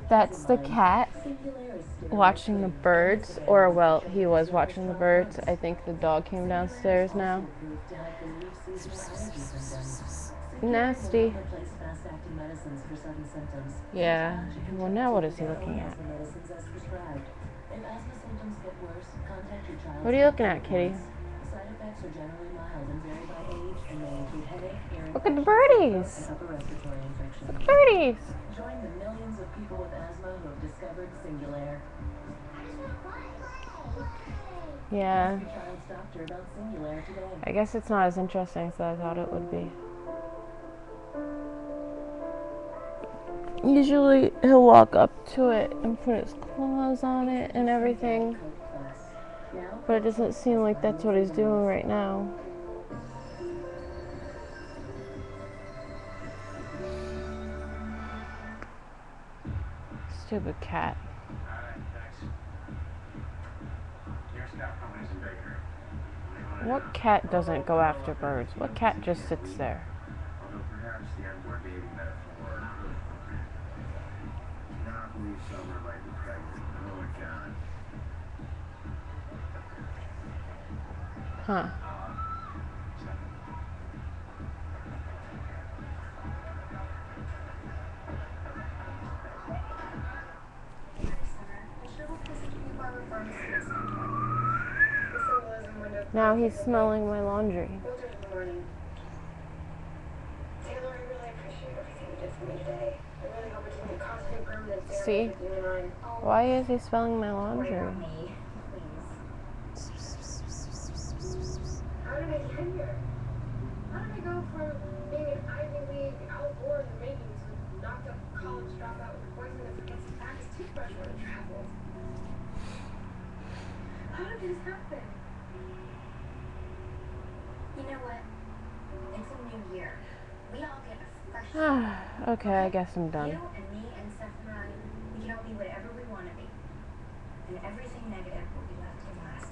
That's the cat watching the birds, or well, he was watching the birds. I think the dog came downstairs now. Nasty. Yeah. Well, now what is he looking at? What are you looking at, kitty? Look at the birdies. Look at birdies. Join the millions of people with asthma who have discovered Singulair. Yeah. I guess it's not as interesting as I thought it would be. Usually he'll walk up to it and put his claws on it and everything. But it doesn't seem like that's what he's doing right now. Stupid cat. What cat doesn't go after birds? What cat just sits there? Huh. Now he's smelling my laundry. See? Why is he smelling my laundry? How did I get here? How did I go from being an Ivy League outdoor in the making to knocked up college dropout with a boyfriend that forgets to pack his toothbrush when he travels? How did this happen? You know what? It's a new year. We all get a fresh Okay, I guess I'm done. You and me and Steph and I, we can all be whatever we want to be. And everything negative will be left in the last.